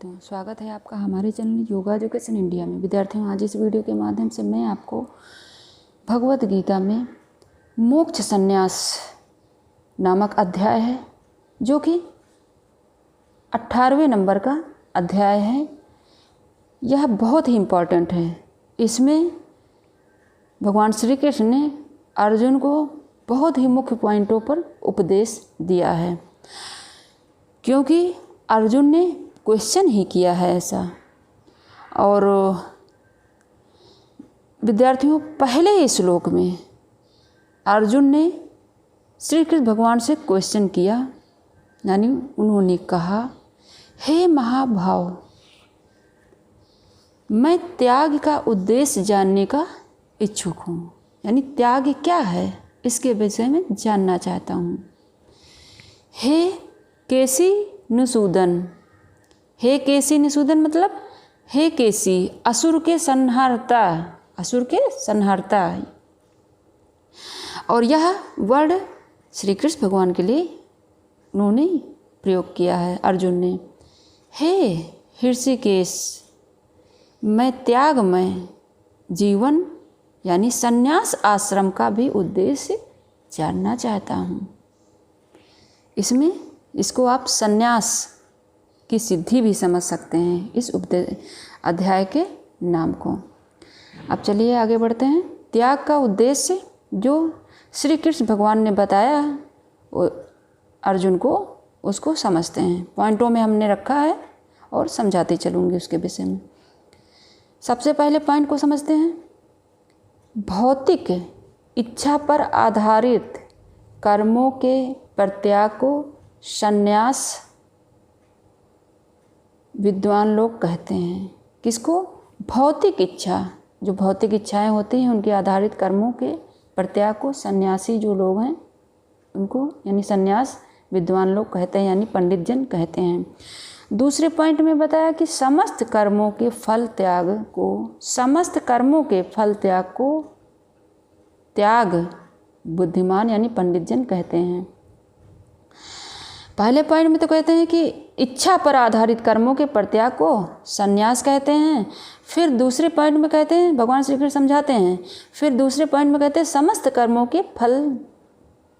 विद्यार्थियों, स्वागत है आपका हमारे चैनल योगा एजुकेशन इंडिया में। विद्यार्थियों, आज इस वीडियो के माध्यम से मैं आपको भगवत गीता में मोक्ष संन्यास नामक अध्याय है, जो कि 18वें नंबर का अध्याय है। यह बहुत ही इम्पॉर्टेंट है। इसमें भगवान श्री कृष्ण ने अर्जुन को बहुत ही मुख्य पॉइंटों पर उपदेश दिया है, क्योंकि अर्जुन ने क्वेश्चन ही किया है ऐसा। और विद्यार्थियों, पहले ही श्लोक में अर्जुन ने श्री कृष्ण भगवान से क्वेश्चन किया, यानी उन्होंने कहा, हे महाभाव, मैं त्याग का उद्देश्य जानने का इच्छुक हूँ। यानी त्याग क्या है, इसके विषय में जानना चाहता हूँ। हे केसी निषूदन, हे केसी निषूदन मतलब हे केसी, असुर के संहारता, असुर के संहारता। और यह वर्ड श्री कृष्ण भगवान के लिए उन्होंने प्रयोग किया है अर्जुन ने। हे ऋषिकेश, मैं त्यागमय जीवन यानी संन्यास आश्रम का भी उद्देश्य जानना चाहता हूँ। इसमें इसको आप संन्यास की सिद्धि भी समझ सकते हैं, इस अध्याय के नाम को। अब चलिए आगे बढ़ते हैं। त्याग का उद्देश्य जो श्री कृष्ण भगवान ने बताया अर्जुन को, उसको समझते हैं। पॉइंटों में हमने रखा है और समझाते चलूँगी उसके विषय में। सबसे पहले पॉइंट को समझते हैं। भौतिक इच्छा पर आधारित कर्मों के परित्याग को संन्यास विद्वान लोग कहते हैं। किसको? भौतिक इच्छा, जो भौतिक इच्छाएं होती हैं उनके आधारित कर्मों के परित्याग को सन्यासी जो लोग हैं उनको यानी संन्यास विद्वान लोग कहते हैं, यानी पंडित जन कहते हैं। दूसरे पॉइंट में बताया कि समस्त कर्मों के फल त्याग को त्याग बुद्धिमान यानी पंडित जन कहते हैं। पहले पॉइंट में तो कहते हैं कि इच्छा पर आधारित कर्मों के परित्याग को संन्यास कहते हैं। फिर दूसरे पॉइंट में कहते हैं, भगवान श्री कृष्ण समझाते हैं, फिर दूसरे पॉइंट में कहते हैं समस्त कर्मों के फल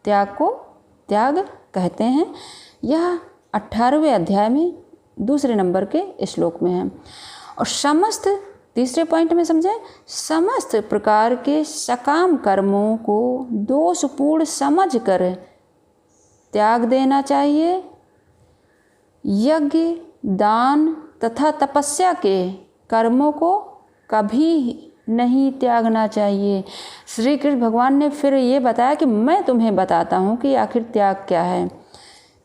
त्याग को त्याग कहते हैं। यह 18वें अध्याय में दूसरे नंबर के श्लोक में है। और समस्त, तीसरे पॉइंट में समझें, समस्त प्रकार के सकाम कर्मों को दोषपूर्ण समझकर त्याग देना चाहिए। यज्ञ, दान तथा तपस्या के कर्मों को कभी नहीं त्यागना चाहिए। श्री कृष्ण भगवान ने फिर ये बताया कि मैं तुम्हें बताता हूँ कि आखिर त्याग क्या है।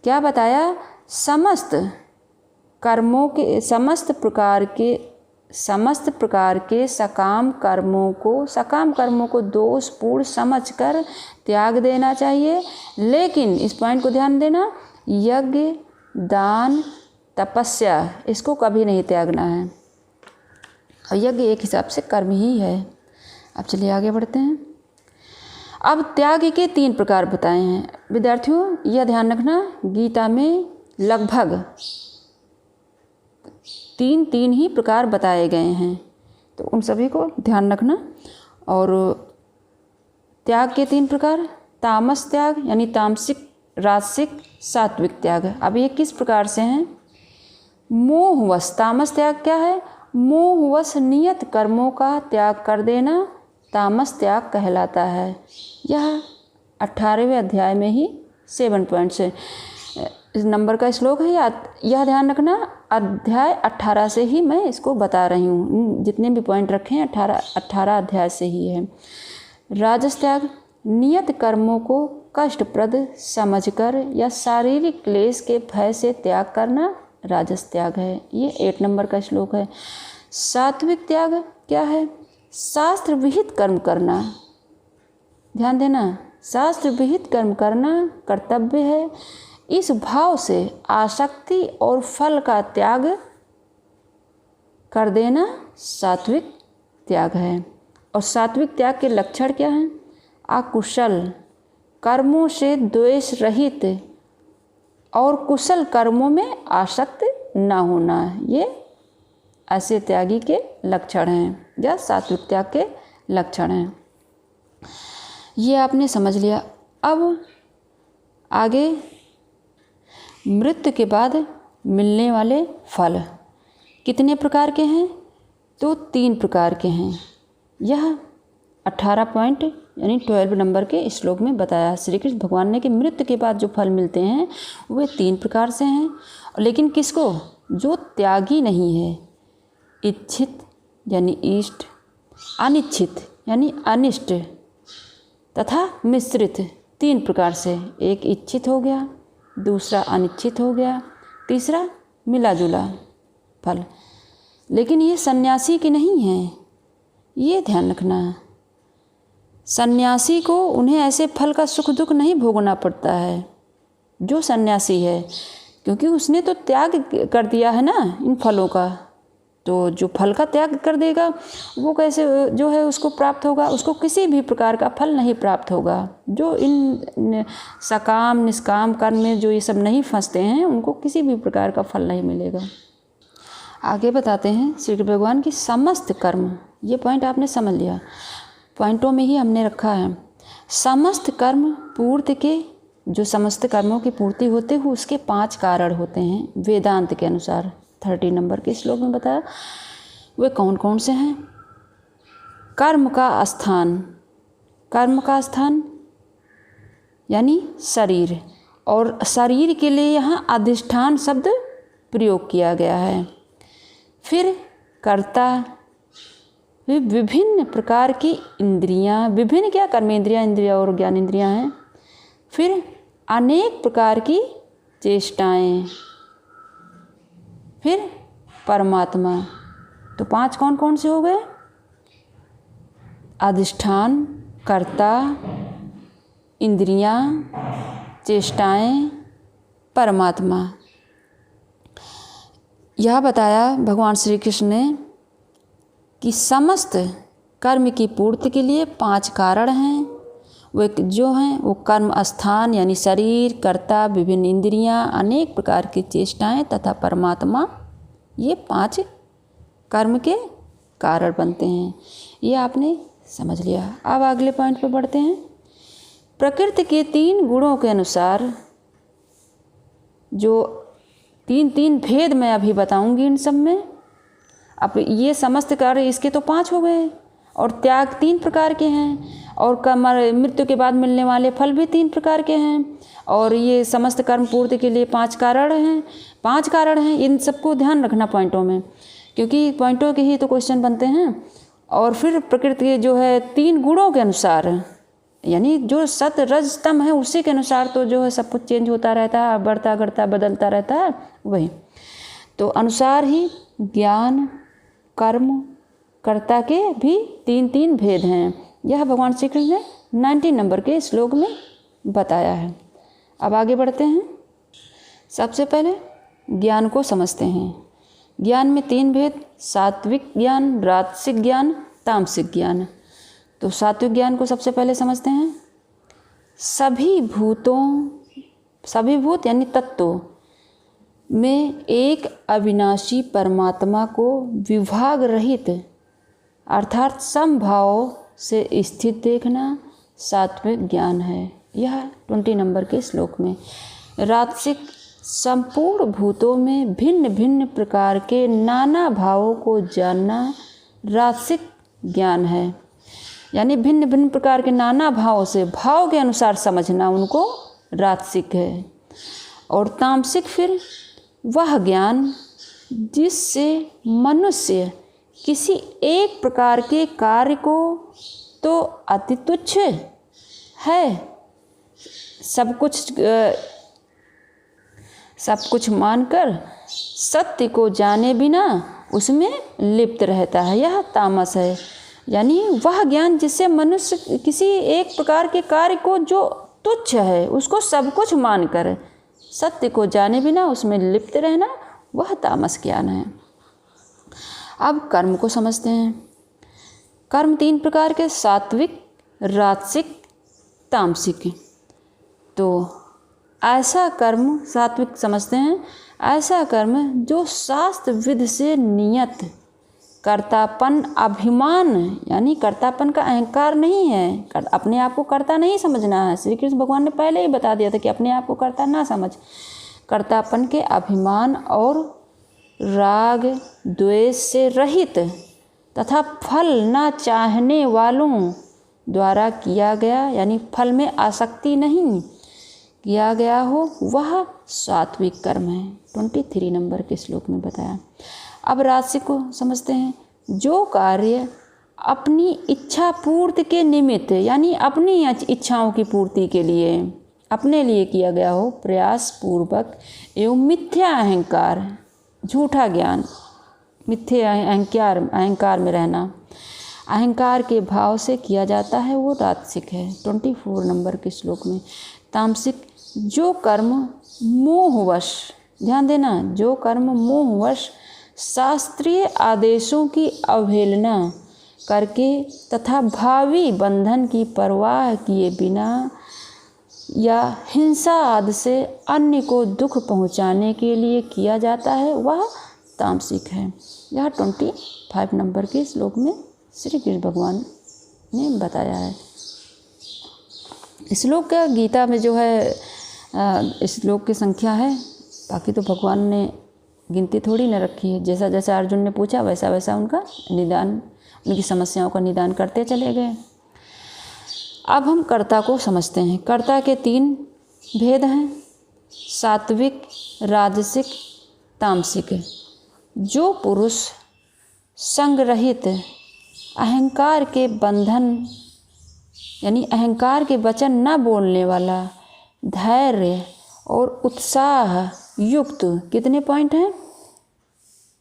क्या बताया? समस्त कर्मों के समस्त प्रकार के सकाम कर्मों को दोषपूर्ण समझकर त्याग देना चाहिए। लेकिन इस पॉइंट को ध्यान देना, यज्ञ, दान, तपस्या इसको कभी नहीं त्यागना है। और यज्ञ एक हिसाब से कर्म ही है। अब चलिए आगे बढ़ते हैं। अब त्याग के 3 प्रकार बताए हैं। विद्यार्थियों, यह ध्यान रखना, गीता में लगभग 3 ही प्रकार बताए गए हैं, तो उन सभी को ध्यान रखना। और त्याग के 3 प्रकार, तामस त्याग यानी तामसिक, राजसिक, सात्विक त्याग। अब ये किस प्रकार से हैं? मोहवश, तामस त्याग क्या है? मोहवश नियत कर्मों का त्याग कर देना तामस त्याग कहलाता है। यह 18वें अध्याय में ही 7 पॉइंट से इस नंबर का श्लोक है। यह ध्यान रखना, अध्याय 18 से ही मैं इसको बता रही हूँ। जितने भी पॉइंट रखे हैं 18 अध्याय से ही है। राजस त्याग, नियत कर्मों को कष्टप्रद समझकर या शारीरिक क्लेश के भय से त्याग करना राजस त्याग है। ये 8 नंबर का श्लोक है। सात्विक त्याग क्या है? शास्त्र विहित कर्म करना। ध्यान देना, शास्त्र विहित कर्म करना कर्तव्य है। इस भाव से आसक्ति और फल का त्याग कर देना सात्विक त्याग है। और सात्विक त्याग के लक्षण क्या हैं? अकुशल कर्मों से द्वेष रहित और कुशल कर्मों में आसक्त न होना, ये ऐसे त्यागी के लक्षण हैं या सात्विक त्याग के लक्षण हैं। ये आपने समझ लिया। अब आगे मृत्यु के बाद मिलने वाले फल कितने प्रकार के हैं? तो 3 प्रकार के हैं। यह 18 पॉइंट यानी 12 नंबर के श्लोक में बताया श्री कृष्ण भगवान ने कि मृत्यु के बाद जो फल मिलते हैं वे 3 प्रकार से हैं। लेकिन किसको? जो त्यागी नहीं है, इच्छित यानी इष्ट, अनिच्छित यानी अनिष्ट तथा मिश्रित, 3 प्रकार से। एक इच्छित हो गया, दूसरा अनिच्छित हो गया, तीसरा मिला जुला फल। लेकिन ये सन्यासी की नहीं है, ये ध्यान रखना। सन्यासी को उन्हें ऐसे फल का सुख दुख नहीं भोगना पड़ता है जो सन्यासी है, क्योंकि उसने तो त्याग कर दिया है ना इन फलों का। तो जो फल का त्याग कर देगा वो कैसे जो है उसको प्राप्त होगा? उसको किसी भी प्रकार का फल नहीं प्राप्त होगा। जो इन सकाम निष्काम कर्म में जो ये सब नहीं फंसते हैं उनको किसी भी प्रकार का फल नहीं मिलेगा। आगे बताते हैं श्री कृष्ण भगवान की समस्त कर्म। ये पॉइंट आपने समझ लिया, पॉइंटों में ही हमने रखा है। समस्त कर्म पूर्ति के, जो समस्त कर्मों की पूर्ति होते हुए उसके 5 कारण होते हैं वेदांत के अनुसार। 30 नंबर के श्लोक में बताया वे कौन कौन से हैं? कर्म का स्थान, कर्म का स्थान यानी शरीर, और शरीर के लिए यहाँ अधिष्ठान शब्द प्रयोग किया गया है। फिर कर्ता, फिर विभिन्न प्रकार की इंद्रियाँ, विभिन्न क्या कर्मेंद्रियाँ, इंद्रियाँ और ज्ञानेंद्रियाँ हैं। फिर अनेक प्रकार की चेष्टाएँ, फिर परमात्मा। तो 5 कौन कौन से हो गए? अधिष्ठान, कर्ता, इंद्रियां, चेष्टाएं, परमात्मा। यह बताया भगवान श्री कृष्ण ने कि समस्त कर्म की पूर्ति के लिए 5 कारण हैं। वे जो हैं वो कर्म स्थान यानी शरीर, कर्ता, विभिन्न इंद्रियां, अनेक प्रकार की चेष्टाएं तथा परमात्मा, ये 5 कर्म के कारण बनते हैं। ये आपने समझ लिया। अब अगले पॉइंट पर बढ़ते हैं। प्रकृति के 3 गुणों के अनुसार जो 3 भेद मैं अभी बताऊंगी इन सब में। अब ये समस्त कार्य इसके तो 5 हो गए, और त्याग 3 प्रकार के हैं, और मृत्यु के बाद मिलने वाले फल भी 3 प्रकार के हैं, और ये समस्त कर्म पूर्ति के लिए 5 कारण हैं। 5 कारण हैं, इन सबको ध्यान रखना पॉइंटों में, क्योंकि पॉइंटों के ही तो क्वेश्चन बनते हैं। और फिर प्रकृति के जो है 3 गुणों के अनुसार, यानी जो सत रज तम है उसी के अनुसार तो जो है सब कुछ चेंज होता रहता है, बढ़ता घटता बदलता रहता है। वही तो अनुसार ही ज्ञान कर्म कर्ता के भी 3 भेद हैं। यह भगवान श्री कृष्ण ने 19 नंबर के श्लोक में बताया है। अब आगे बढ़ते हैं। सबसे पहले ज्ञान को समझते हैं। ज्ञान में 3 भेद, सात्विक ज्ञान, राजसिक ज्ञान, तामसिक ज्ञान। तो सात्विक ज्ञान को सबसे पहले समझते हैं। सभी भूत यानी तत्वों में एक अविनाशी परमात्मा को विभाग रहित अर्थात समभाव से स्थित देखना सात्विक ज्ञान है। यह 20 नंबर के श्लोक में। राजसिक संपूर्ण भूतों में भिन्न भिन्न प्रकार के नाना भावों को जानना राजसिक ज्ञान है, यानी भिन्न भिन्न प्रकार के नाना भावों से भाव के अनुसार समझना उनको राजसिक है। और तामसिक फिर वह ज्ञान जिससे मनुष्य किसी एक प्रकार के कार्य को तो अति तुच्छ है, सब कुछ मानकर सत्य को जाने बिना उसमें लिप्त रहता है, यह तामस है। यानी वह ज्ञान जिससे मनुष्य किसी एक प्रकार के कार्य को जो तुच्छ है उसको सब कुछ मानकर सत्य को जाने बिना उसमें लिप्त रहना, वह तामस ज्ञान है। अब कर्म को समझते हैं। कर्म 3 प्रकार के, सात्विक, राजसिक, तामसिक। तो ऐसा कर्म, सात्विक समझते हैं, ऐसा कर्म जो शास्त्र विधि से नियत कर्तापन अभिमान, यानी कर्तापन का अहंकार नहीं है, अपने आप को कर्ता नहीं समझना है। श्री कृष्ण भगवान ने पहले ही बता दिया था कि अपने आप को कर्ता ना समझ, कर्तापन के अभिमान और राग द्वेष से रहित तथा फल ना चाहने वालों द्वारा किया गया, यानी फल में आसक्ति नहीं किया गया हो, वह सात्विक कर्म है। 23 नंबर के श्लोक में बताया। अब राजसिक को समझते हैं। जो कार्य अपनी इच्छा पूर्ति के निमित्त, यानी अपनी इच्छाओं की पूर्ति के लिए अपने लिए किया गया हो, प्रयास पूर्वक एवं मिथ्या अहंकार, झूठा ज्ञान, मिथ्या अहंकार में रहना, अहंकार के भाव से किया जाता है, वो राजसिक है। 24 नंबर के श्लोक में। तामसिक, जो कर्म मोहवश, ध्यान देना, जो कर्म मोहवश शास्त्रीय आदेशों की अवहेलना करके तथा भावी बंधन की परवाह किए बिना या हिंसा आदि से अन्य को दुख पहुंचाने के लिए किया जाता है, वह तामसिक है। यह 25 नंबर के श्लोक में श्री कृष्ण भगवान ने बताया है। श्लोक का गीता में जो है श्लोक की संख्या है, बाकी तो भगवान ने गिनती थोड़ी न रखी है। जैसा जैसा अर्जुन ने पूछा वैसा वैसा उनका निदान, उनकी समस्याओं का निदान करते चले गए। अब हम कर्ता को समझते हैं। कर्ता के 3 भेद हैं, सात्विक, राजसिक, तामसिक। जो पुरुष संग रहित अहंकार के बंधन, यानी अहंकार के वचन न बोलने वाला, धैर्य और उत्साह युक्त, कितने पॉइंट हैं?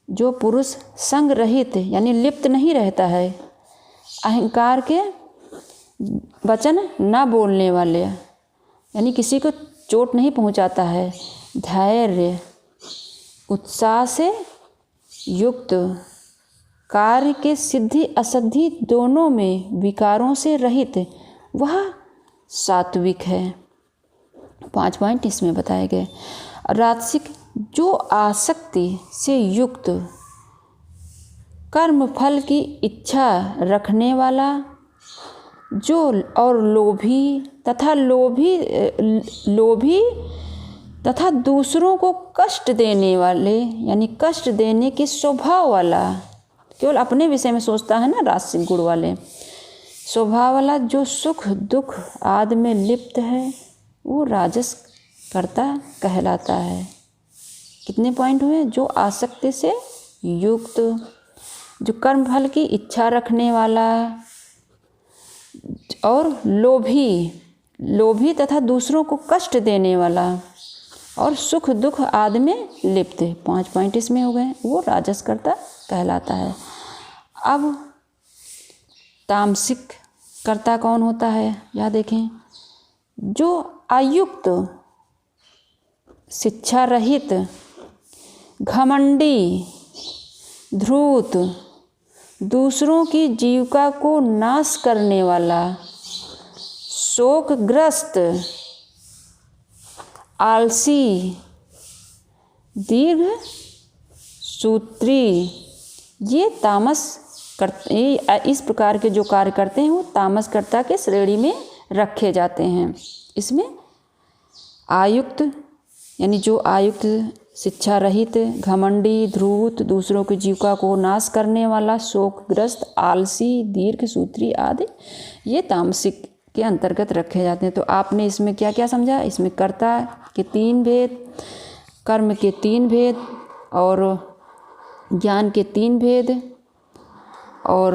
जो पुरुष संग रहित, यानी लिप्त नहीं रहता है, अहंकार के वचन न बोलने वाले, यानी किसी को चोट नहीं पहुंचाता है, धैर्य उत्साह से युक्त, कार्य के सिद्धि असद्धि दोनों में विकारों से रहित, वह सात्विक है। 5 पॉइंट इसमें बताए गए। राजसिक, जो आसक्ति से युक्त, कर्म फल की इच्छा रखने वाला, जो और लोभी तथा दूसरों को कष्ट देने वाले, यानी कष्ट देने के स्वभाव वाला, केवल अपने विषय में सोचता है ना, राजसिक गुण वाले स्वभाव वाला, जो सुख दुख आदि में लिप्त है, वो राजस कर्ता कहलाता है। कितने पॉइंट हुए? जो आसक्ति से युक्त, जो कर्म फल की इच्छा रखने वाला, और लोभी तथा दूसरों को कष्ट देने वाला, और सुख दुख आदि में लिप्त, 5 पॉइंट इसमें हो गए, वो राजस कर्ता कहलाता है। अब तामसिक कर्ता कौन होता है? यह देखें। जो अयुक्त, शिक्षा रहित, घमंडी, धूर्त, दूसरों की जीविका को नाश करने वाला, शोकग्रस्त, आलसी, दीर्घ सूत्री, ये तामस इस प्रकार के जो कार्य करते हैं वो तामस कर्ता के श्रेणी में रखे जाते हैं। इसमें आयुक्त, यानी जो आयुक्त, शिक्षा रहित, घमंडी, धूर्त, दूसरों की जीविका को नाश करने वाला, शोकग्रस्त, आलसी, दीर्घ सूत्री आदि, ये तामसिक के अंतर्गत रखे जाते हैं। तो आपने इसमें क्या क्या समझा? इसमें कर्ता के 3 भेद, कर्म के 3 भेद, और ज्ञान के 3 भेद, और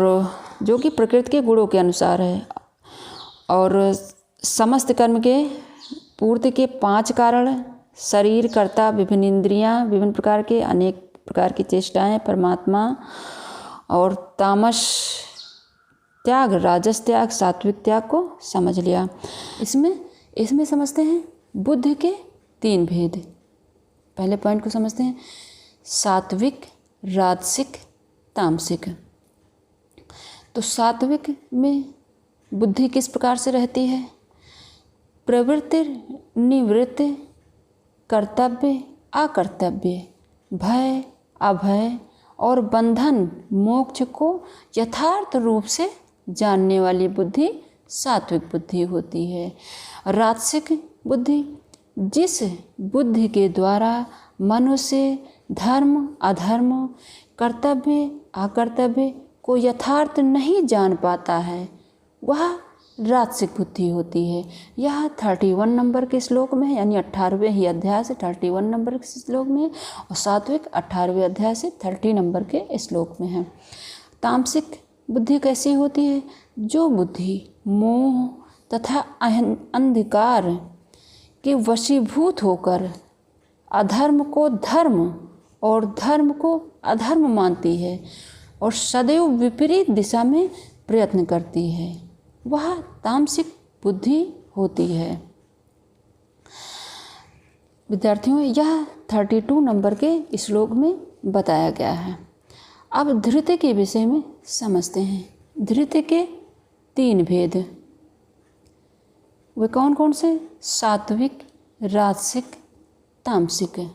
जो कि प्रकृति के गुणों के अनुसार है, और समस्त कर्म के पूर्ति के 5 कारण, शरीर, कर्ता, विभिन्न इंद्रियां, विभिन्न प्रकार के अनेक प्रकार की चेष्टाएं, परमात्मा, और तामस त्याग, राजस त्याग, सात्विक त्याग को समझ लिया। इसमें समझते हैं बुद्ध के 3 भेद। पहले पॉइंट को समझते हैं, सात्विक, राजसिक, तामसिक। तो सात्विक में बुद्धि किस प्रकार से रहती है? प्रवृत्ति निवृत्त कर्तव्य अकर्तव्य, भय अभय और बंधन मोक्ष को यथार्थ रूप से जानने वाली बुद्धि सात्विक बुद्धि होती है। राजसिक बुद्धि, जिस बुद्धि के द्वारा मनुष्य धर्म अधर्म, कर्तव्य अकर्तव्य को यथार्थ नहीं जान पाता है, वह राजसिक बुद्धि होती है। यह 31 नंबर के श्लोक में है, यानी 18वें ही अध्याय से 31 नंबर के श्लोक में, और सात्विक 18वें अध्याय से 30 नंबर के श्लोक में है। तामसिक बुद्धि कैसी होती है? जो बुद्धि मोह तथा अंधकार के वशीभूत होकर अधर्म को धर्म और धर्म को अधर्म मानती है और सदैव विपरीत दिशा में प्रयत्न करती है, वह तामसिक बुद्धि होती है। विद्यार्थियों, यह 32 नंबर के श्लोक में बताया गया है। अब धृत्य के विषय में समझते हैं। धृत्य के 3 भेद, वे कौन कौन से? सात्विक, राजसिक, तामसिक।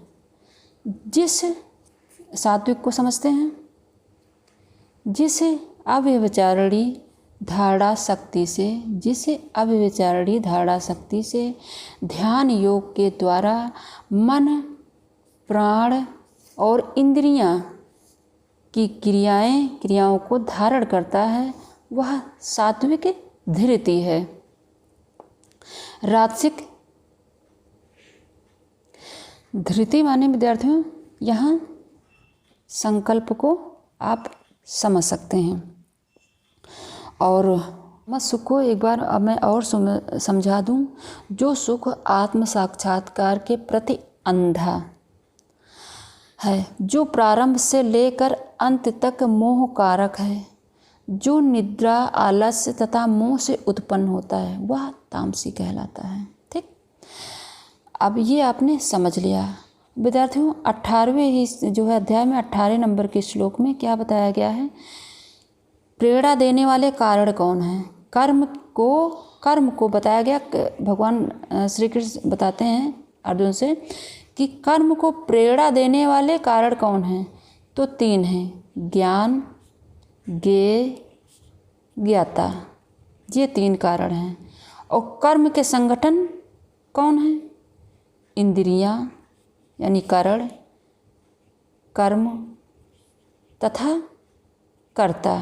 जिस सात्विक को समझते हैं, जिसे अव्यभिचारिणी धारणा शक्ति से ध्यान योग के द्वारा मन प्राण और इंद्रियां की क्रियाओं को धारण करता है, वह सात्विक धृति है। राजसिक धृति माने विद्यार्थियों, यहाँ संकल्प को आप समझ सकते हैं। और मैं सुख को एक बार अब मैं और समझा दूं। जो सुख आत्म साक्षात्कार के प्रति अंधा है, जो प्रारंभ से लेकर अंत तक मोह कारक है, जो निद्रा आलस्य तथा मोह से उत्पन्न होता है, वह तामसी कहलाता है। ठीक, अब ये आपने समझ लिया। विद्यार्थियों, 18वें ही जो है अध्याय में 18 नंबर के श्लोक में क्या बताया गया है? प्रेरणा देने वाले कारण कौन हैं? कर्म को बताया गया। भगवान श्री कृष्ण बताते हैं अर्जुन से कि कर्म को प्रेरणा देने वाले कारण कौन हैं? तो 3 हैं, ज्ञान, ज्ञेय, ज्ञाता। ये 3 कारण हैं। और कर्म के संगठन कौन हैं? इंद्रियां यानी कारण, कर्म तथा कर्ता।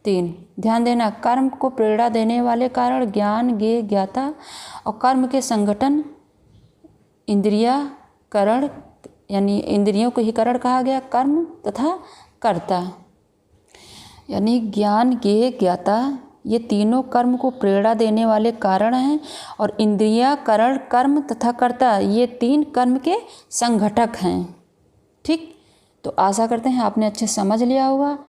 3 ध्यान देना, कर्म को प्रेरणा देने वाले कारण ज्ञान, ज्ञेय, ज्ञाता, और कर्म के संगठन इंद्रिया, करण, यानी इंद्रियों को ही करण कहा गया, कर्म तथा कर्ता। यानी ज्ञान, ज्ञेय, ज्ञाता, ये तीनों कर्म को प्रेरणा देने वाले कारण हैं, और इंद्रिया, करण, कर्म तथा कर्ता, ये 3 कर्म के संघटक हैं। ठीक, तो आशा करते हैं आपने अच्छे समझ लिया होगा।